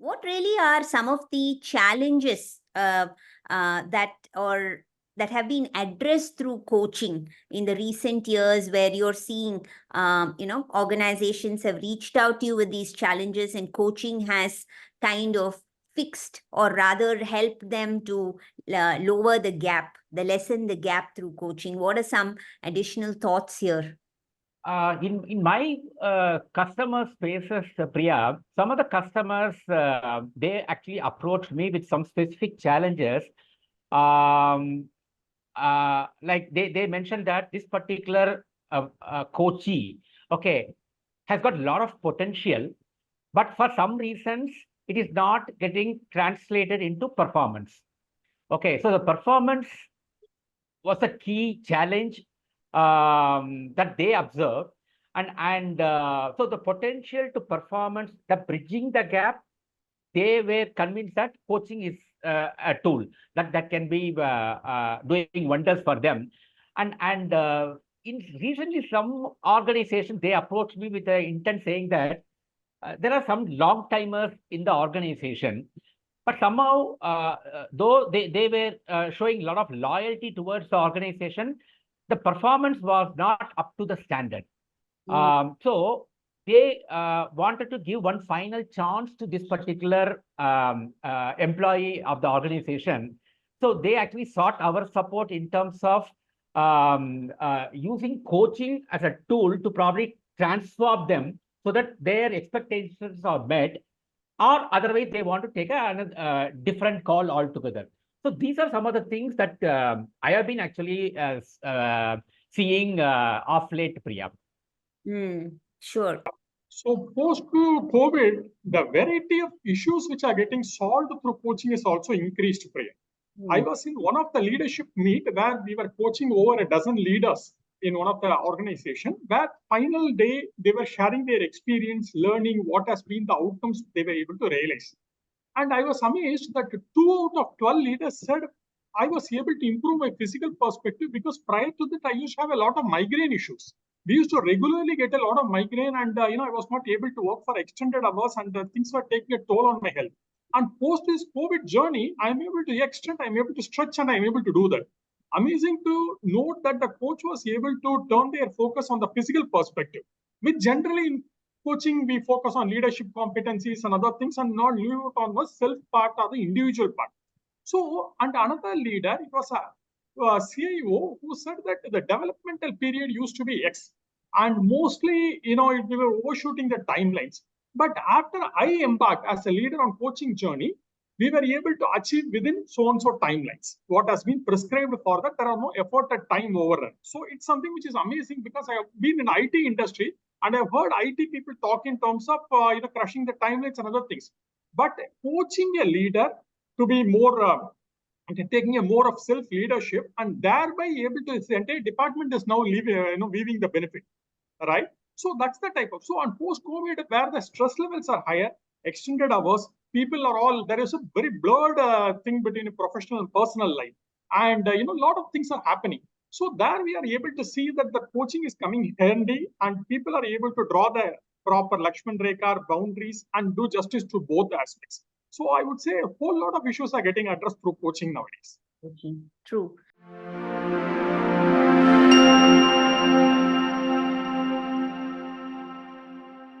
what really are some of the challenges that have been addressed through coaching in the recent years, where you're seeing organizations have reached out to you with these challenges, and coaching has kind of fixed, or rather helped them to lower the gap, lessen the gap through coaching? What are some additional thoughts here? In my customer spaces, Priya, some of the customers they actually approached me with some specific challenges. Um, like they mentioned that this particular coachee, okay, has got a lot of potential, but for some reasons it is not getting translated into performance. Okay, so the performance was a key challenge that they observed, and so the potential to performance, the bridging the gap, they were convinced that coaching is a tool that can be doing wonders for them. And in recently, some organizations, they approached me with the intent saying that there are some long timers in the organization, but somehow, though they were showing a lot of loyalty towards the organization, the performance was not up to the standard. Mm. So they wanted to give one final chance to this particular employee of the organization. So they actually sought our support in terms of using coaching as a tool to probably transform them so that their expectations are met, or otherwise they want to take a different call altogether. So these are some of the things that I have been actually seeing of late, Priya. Sure. So post-COVID, the variety of issues which are getting solved through coaching is also increased, Priya. I was in one of the leadership meet where we were coaching over a dozen leaders in one of the organization, where final day they were sharing their experience, learning what has been the outcomes they were able to realize. And I was amazed that 2 out of 12 leaders said, I was able to improve my physical perspective because prior to that, I used to have a lot of migraine issues. We used to regularly get a lot of migraine, and I was not able to work for extended hours, and things were taking a toll on my health. And post this COVID journey, I'm able to extend, I'm able to stretch, and I'm able to do that. Amazing to note that the coach was able to turn their focus on the physical perspective, which generally in coaching we focus on leadership competencies and other things, and not leave it on the self part or the individual part. So, and another leader, it was a CIO who said that the developmental period used to be X, and mostly, we were overshooting the timelines. But after I embarked as a leader on coaching journey, we were able to achieve within so and so timelines. What has been prescribed for that, there are no effort at time overrun. So it's something which is amazing, because I have been in IT industry and I've heard IT people talk in terms of crushing the timelines and other things. But coaching a leader to be more taking a more of self leadership, and thereby able to, the entire department is now weaving the benefit, right? So that's the type of, so on post COVID, where the stress levels are higher, extended hours, people are all, there is a very blurred thing between a professional and personal life, and a lot of things are happening. So there we are able to see that the coaching is coming handy, and people are able to draw the proper Lakshman Rekha boundaries and do justice to both aspects. So I would say a whole lot of issues are getting addressed through coaching nowadays. Coaching, true.